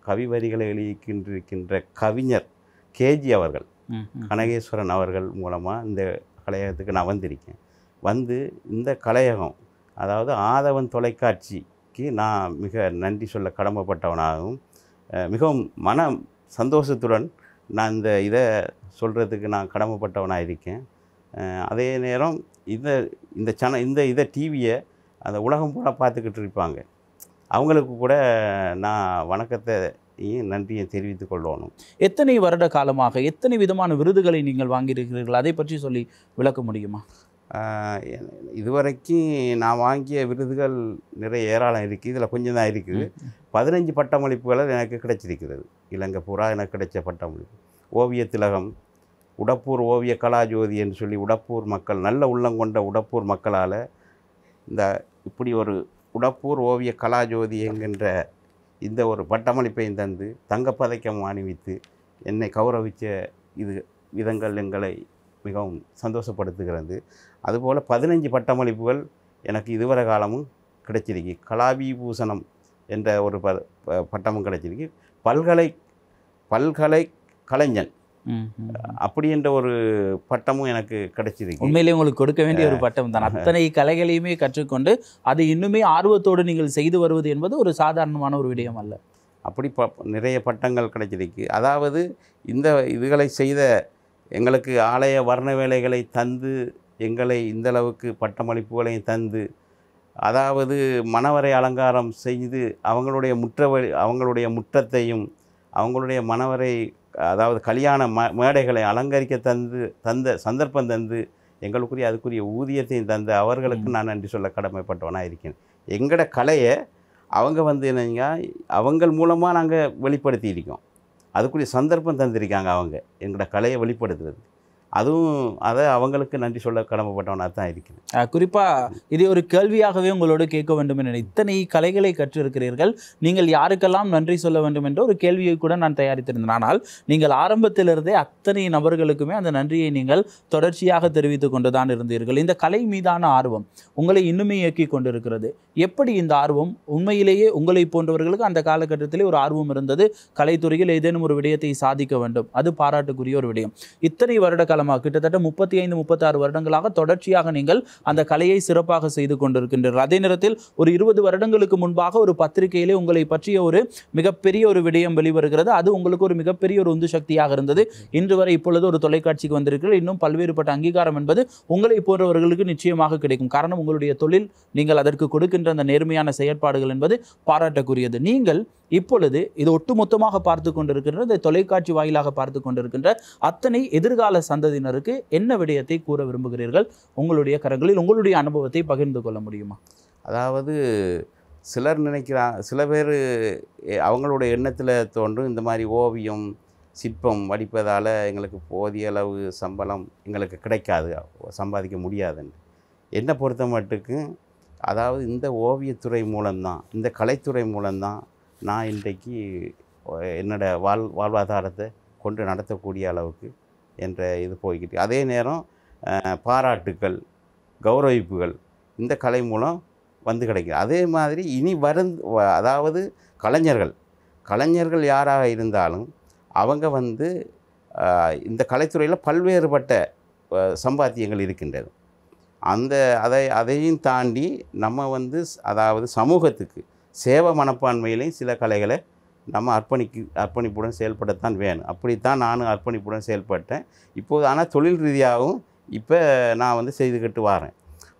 கவி வரிகளை எழுதிக்கின்றிருக்கின்ற கவிஞர் கேஜி அவர்கள், கனகேஸ்வரன் அவர்கள் மூலமாக இந்த கலையகத்துக்கு நான் வந்திருக்கேன். வந்து இந்த கலையகம், அதாவது ஆதவன் தொலைக்காட்சிக்கு நான் மிக நன்றி சொல்ல கடமைப்பட்டவனாகவும் மிகவும் மன சந்தோஷத்துடன் நான் இதை சொல்கிறதுக்கு நான் கடமைப்பட்டவனாக இருக்கேன். அதே நேரம் இதை டிவியை அந்த உலகம் பூரா பார்த்துக்கிட்டு இருப்பாங்க. அவங்களுக்கு கூட நான் வணக்கத்தை நன்றியை தெரிவித்துக் கொள்ளணும். எத்தனை வருட காலமாக எத்தனை விதமான விருதுகளை நீங்கள் வாங்கியிருக்கிறீர்கள், அதை பற்றி சொல்லி விளக்க முடியுமா? இதுவரைக்கும் நான் வாங்கிய விருதுகள் நிறைய ஏராளம் இருக்குது. இதில் கொஞ்சம் தான் இருக்குது. 15 பட்டமளிப்புகள் எனக்கு கிடைச்சிருக்கிறது. இலங்கை பூரா எனக்கு கிடைச்ச பட்டமளிப்பு. ஓவிய திலகம், உடப்பூர் ஓவிய கலாஜோதி என்று சொல்லி உடப்பூர் மக்கள், நல்ல உள்ளங்கொண்ட உடப்பூர் மக்களால் இந்த இப்படி ஒரு உடப்பூர் ஓவிய கலாஜோதி என்கின்ற இந்த ஒரு பட்டமளிப்பையும் தந்து தங்கப்பதக்கம் அணிவித்து என்னை கௌரவித்த இது விதங்கள் எங்களை மிகவும் சந்தோஷப்படுத்துகிறது. அதுபோல் 15 பட்டமளிப்புகள் எனக்கு இதுவரை காலமும் கிடைச்சிருக்கு. கலாவிபூஷணம் என்ற ஒரு பட்டமும் கிடைச்சிருக்கு. பல்கலை கலைஞன் அப்படி என்ற ஒரு பட்டமும் எனக்கு கிடைச்சிருக்கு. உண்மையிலே உங்களுக்கு கொடுக்க வேண்டிய ஒரு பட்டம் தான். அத்தனை கலைகளையுமே கற்றுக்கொண்டு அதை இன்னுமே ஆர்வத்தோடு நீங்கள் செய்து வருவது என்பது ஒரு சாதாரணமான ஒரு விடயம் அல்ல. அப்படி நிறைய பட்டங்கள் கிடைச்சிருக்கு. அதாவது இந்த இதுகளை செய்த எங்களுக்கு ஆலய வர்ண வேலைகளை தந்து எங்களை இந்தளவுக்கு பட்டமளிப்புகளையும் தந்து, அதாவது மணவரை அலங்காரம் செய்து அவங்களுடைய முற்றத்தையும் அவங்களுடைய மணவரை அதாவது கல்யாண மேடைகளை அலங்கரிக்க தந்த சந்தர்ப்பம் தந்து எங்களுக்குரிய அதுக்குரிய ஊதியத்தையும் தந்து அவர்களுக்கு நான் நன்றி சொல்ல கடமைப்பட்டவனாக இருக்கேன். எங்களோட கலையை அவங்க என்னங்க அவங்கள் மூலமாக நாங்கள் வெளிப்படுத்தி இருக்கோம். அதுக்குரிய சந்தர்ப்பம் தந்திருக்காங்க அவங்க எங்களோட கலையை வெளிப்படுத்துறது. அதுவும் அதை அவங்களுக்கு நன்றி சொல்ல கடமைப்பட்டவனாக தான் இருக்கிறேன். குறிப்பாக இதை ஒரு கேள்வியாகவே உங்களோடு கேட்க வேண்டும் என, இத்தனை கலைகளை கற்றிருக்கிறீர்கள், நீங்கள் யாருக்கெல்லாம் நன்றி சொல்ல வேண்டும் என்ற ஒரு கேள்வியை கூட நான் தயாரித்திருந்தேன். ஆனால் நீங்கள் ஆரம்பத்திலிருந்தே அத்தனை நபர்களுக்குமே அந்த நன்றியை நீங்கள் தொடர்ச்சியாக தெரிவித்து கொண்டு தான் இருந்தீர்கள். இந்த கலை மீதான ஆர்வம் உங்களை இன்னுமே இயக்கி கொண்டிருக்கிறது. எப்படி இந்த ஆர்வம் உண்மையிலேயே உங்களை போன்றவர்களுக்கு அந்த காலகட்டத்திலே ஒரு ஆர்வம் இருந்தது, கலைத்துறையில் ஏதேனும் ஒரு விடயத்தை சாதிக்க வேண்டும், அது பாராட்டுக்குரிய ஒரு விடயம். இத்தனை வருட காலமாக கிட்டத்தட்ட 35-36 வருடங்களாக தொடர்ச்சியாக நீங்கள் அந்த கலையை சிறப்பாக செய்து கொண்டிருக்கின்றீர்கள். அதே நேரத்தில் ஒரு 20 வருடங்களுக்கு முன்பாக ஒரு பத்திரிகையிலே உங்களை பற்றிய ஒரு மிகப்பெரிய ஒரு விடயம் வெளிவருகிறது. அது உங்களுக்கு ஒரு மிகப்பெரிய ஒரு உந்து சக்தியாக இருந்தது. இன்று வரை இப்பொழுது ஒரு தொலைக்காட்சிக்கு வந்திருக்கிறீர்கள். இன்னும் பல்வேறுபட்ட அங்கீகாரம் என்பது உங்களை போன்றவர்களுக்கு நிச்சயமாக கிடைக்கும். காரணம் உங்களுடைய தொழில், நீங்கள் அதற்கு கொடுக்கின்ற அந்த நேர்மையான செயற்பாடுகள் என்பது பாராட்டக்கூடியது. நீங்கள் இப்பொழுது இது ஒட்டுமொத்தமாக பார்த்து கொண்டிருக்கின்ற இந்த தொலைக்காட்சி வாயிலாக பார்த்து கொண்டிருக்கின்ற அத்தனை எதிர்கால சந்ததியினருக்கு என்ன விடயத்தை கூற விரும்புகிறீர்கள்? உங்களுடைய கரங்களில் உங்களுடைய அனுபவத்தை பகிர்ந்து கொள்ள முடியுமா? அதாவது சிலர் சில பேர் அவங்களுடைய எண்ணத்தில் தோன்றும் இந்த மாதிரி ஓவியம் சிற்பம் வடிப்பதால் எங்களுக்கு போதிய அளவு சம்பளம் எங்களுக்கு கிடைக்காது, சம்பாதிக்க முடியாதுன்னு. என்னை பொறுத்த மட்டுக்கு அதாவது இந்த ஓவியத்துறை மூலம்தான், இந்த கலைத்துறை மூலம்தான் நான் இன்றைக்கு என்னோடய வாழ்வாதாரத்தை கொண்டு நடத்தக்கூடிய அளவுக்கு என்ற இது போய்கிட்டு. அதே நேரம் பாராட்டுக்கள், கௌரவிப்புகள் இந்த கலை மூலம் வந்து கிடைக்கும். அதே மாதிரி இனி அதாவது கலைஞர்கள் யாராக இருந்தாலும் அவங்க இந்த கலைத்துறையில் பல்வேறுபட்ட சம்பாத்தியங்கள் இருக்கின்றது. அதையும் தாண்டி நம்ம அதாவது சமூகத்துக்கு சேவை மனப்பான்மையிலையும் சில கலைகளை நம்ம அர்ப்பணிப்புடன் செயல்படத்தான் வேணும். அப்படித்தான் நானும் அர்ப்பணிப்புடன் செயல்பட்டேன். இப்போது ஆனால் தொழில் ரீதியாகவும் இப்போ நான் செய்துக்கிட்டு வரேன்.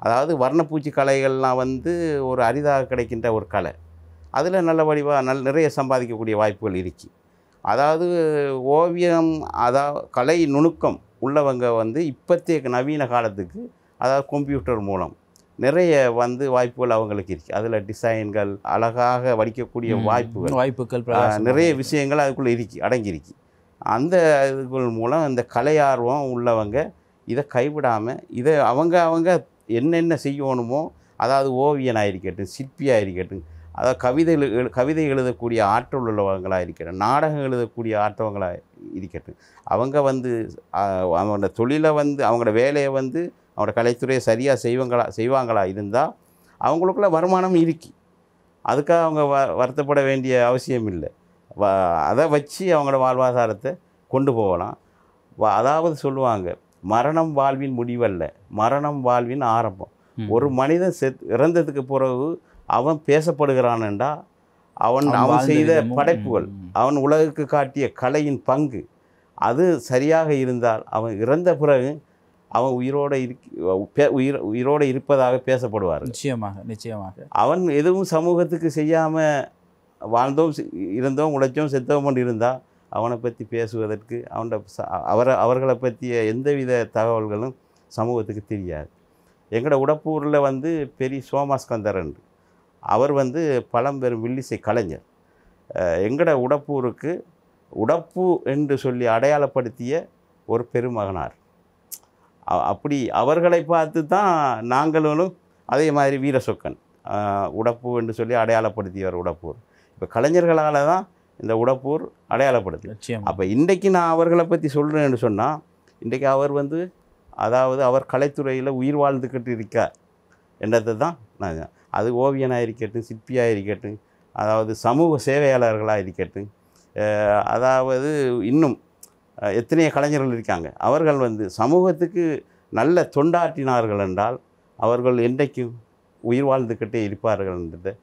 அதாவது வர்ணப்பூச்சி கலைகள்லாம் ஒரு அரிதாக கிடைக்கின்ற ஒரு கலை. அதில் நல்ல வடிவாக நிறைய சம்பாதிக்கக்கூடிய வாய்ப்புகள் இருக்குது. அதாவது ஓவியம், அதாவது கலை நுணுக்கம் உள்ளவங்க இப்போத்தைய நவீன காலத்துக்கு அதாவது கம்ப்யூட்டர் மூலம் நிறைய வாய்ப்புகள் அவங்களுக்கு இருக்குது. அதில் டிசைன்கள் அழகாக வடிக்கக்கூடிய வாய்ப்புகள் நிறைய விஷயங்கள் அதுக்குள்ளே அடங்கியிருக்கு. அந்த இதுகள் மூலம் இந்த கலை ஆர்வம் உள்ளவங்க இதை கைவிடாமல் இதை அவங்க என்னென்ன செய்யணுமோ, அதாவது ஓவியனாக இருக்கட்டும், சிற்பியாக இருக்கட்டும், அதாவது கவிதை எழுதக்கூடிய ஆற்றல் உள்ளவங்களாக இருக்கட்டும், நாடகம் எழுதக்கூடிய ஆற்றவங்களாக இருக்கட்டும், அவங்க அவங்களோட தொழிலை அவங்களோட வேலையை அவங்களோட கலைத்துறையை சரியாக செய்வாங்களா இருந்தால் அவங்களுக்குள்ள வருமானம் இருக்கு. அதுக்காக அவங்க வருத்தப்பட வேண்டிய அவசியம் இல்லை. அதை வச்சு அவங்களோட வாழ்வாதாரத்தை கொண்டு போகலாம். அதாவது சொல்லுவாங்க, மரணம் வாழ்வின் முடிவல்ல, மரணம் வாழ்வின் ஆரம்பம். ஒரு மனிதன் இறந்ததுக்கு பிறகு அவன் பேசப்படுகிறான்டா அவன் செய்த படைப்புகள், அவன் உலகுக்கு காட்டிய கலையின் பங்கு அது சரியாக இருந்தால் அவன் இறந்த பிறகு அவன் உயிரோடு இருப்பதாக பேசப்படுவார். நிச்சயமாக. அவன் எதுவும் சமூகத்துக்கு செய்யாமல் வாழ்ந்தோம் இருந்தோம் உழைச்சோம் செத்தோம் கொண்டு இருந்தால் அவனை பற்றி பேசுவதற்கு அவர்களை பற்றிய எந்தவித தகவல்களும் சமூகத்துக்கு தெரியாது. எங்களோட உடப்பூரில் வந்து பெரிய சோமாஸ்கந்தரன் அவர் வந்து பழம்பெரும் வில்லிசை கலைஞர். எங்களோட உடப்பூருக்கு உடப்பு என்று சொல்லி அடையாளப்படுத்திய ஒரு பெருமகனார். அப்படி அவர்களை பார்த்து தான் நாங்களும் அதே மாதிரி வீரசொக்கன் உடப்பு என்று சொல்லி அடையாளப்படுத்தியவர் உடப்பூர். இப்போ கலைஞர்களால் தான் இந்த உடப்பூர் அடையாளப்படுது. அப்போ இன்றைக்கு நான் அவர்களை பற்றி சொல்கிறேன்னு சொன்னால், இன்றைக்கு அவர் வந்து அதாவது அவர் கலைத்துறையில் உயிர் வாழ்ந்துக்கிட்டு இருக்கார் என்றதை தான் நான், அது ஓவியனாக இருக்கட்டும், சிற்பியாக இருக்கட்டும், அதாவது சமூக சேவையாளர்களாக இருக்கட்டும், அதாவது இன்னும் எத்தனையோ கலைஞர்கள் இருக்காங்க. அவர்கள் வந்து சமூகத்துக்கு நல்ல தொண்டாற்றினார்கள் என்றால் அவர்கள் என்றைக்கும் உயிர் வாழ்ந்துக்கிட்டே இருப்பார்கள் என்றதை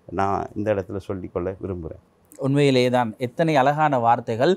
நான் இந்த இடத்துல சொல்லிக்கொள்ள விரும்புகிறேன். உண்மையிலேயே தான் எத்தனை அழகான வார்த்தைகள்.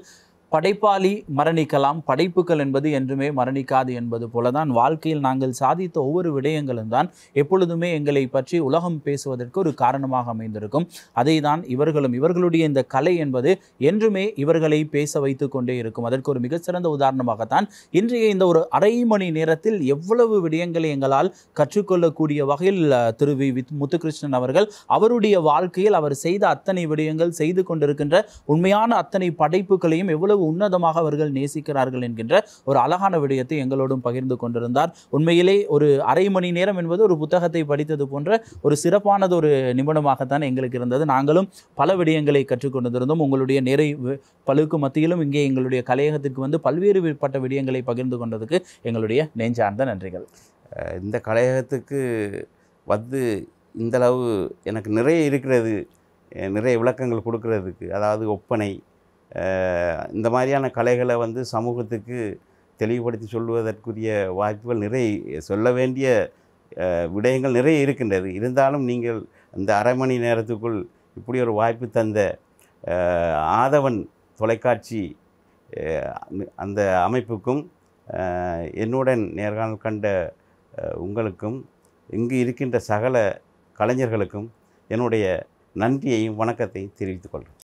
படைப்பாளி மரணிக்கலாம், படைப்புகள் என்பது என்றுமே மரணிக்காது என்பது போலதான் வாழ்க்கையில் நாங்கள் சாதித்த ஒவ்வொரு விடயங்களும் தான் எப்பொழுதுமே எங்களை பற்றி உலகம் பேசுவதற்கு ஒரு காரணமாக அமைந்திருக்கும். அதை தான் இவர்களுடைய இந்த கலை என்பது என்றுமே இவர்களை பேச வைத்து கொண்டே இருக்கும். அதற்கு ஒரு மிகச்சிறந்த உதாரணமாகத்தான் இன்றைய இந்த ஒரு அரை மணி நேரத்தில் எவ்வளவு விடயங்களை எங்களால் கற்றுக்கொள்ளக்கூடிய வகையில் திரு முத்துகிருஷ்ணன் அவர்கள் அவருடைய வாழ்க்கையில் அவர் செய்த அத்தனை விடயங்கள், செய்து கொண்டிருக்கின்ற உண்மையான அத்தனை படைப்புகளையும் எவ்வளவு உன்னதமாக அவர்கள் நேசிக்கிறார்கள் என்கின்ற ஒரு அழகான விடயத்தை எங்களோடும் பகிர்ந்து கொண்டிருந்தார். உண்மையிலே ஒரு அரை மணி நேரம் என்பது ஒரு புத்தகத்தை படித்தது போன்ற ஒரு சிறப்பானது ஒரு நிமிடமாகத்தான் எங்களுக்கு இருந்தது. நாங்களும் பல விடயங்களை கற்றுக்கொண்டிருந்தோம். உங்களுடைய நிறைவு பழுக்கு மத்தியிலும் இங்கே எங்களுடைய கலையகத்திற்கு வந்து பல்வேறுபட்ட விடயங்களை பகிர்ந்து கொண்டதுக்கு எங்களுடைய நெஞ்சார்ந்த நன்றிகள். இந்த கலையகத்துக்கு வந்து இந்தளவு எனக்கு நிறைய இருக்கிறது, நிறைய விளக்கங்கள் கொடுக்கறதுக்கு. அதாவது ஒப்பனை இந்த மாதிரியான கலைகளை வந்து சமூகத்துக்கு தெளிவுபடுத்தி சொல்லுவதற்குரிய வாய்ப்புகள் நிறைய, சொல்ல வேண்டிய விடயங்கள் நிறைய இருக்கின்றது. இருந்தாலும் நீங்கள் இந்த அரை மணி நேரத்துக்குள் இப்படி ஒரு வாய்ப்பு தந்த ஆதவன் தொலைக்காட்சி அந்த அமைப்புக்கும் என்னுடன் நேர்காணல் கண்ட உங்களுக்கும் இங்கு இருக்கின்ற சகல கலைஞர்களுக்கும் என்னுடைய நன்றியையும் வணக்கத்தையும் தெரிவித்துக் கொள்கிறேன்.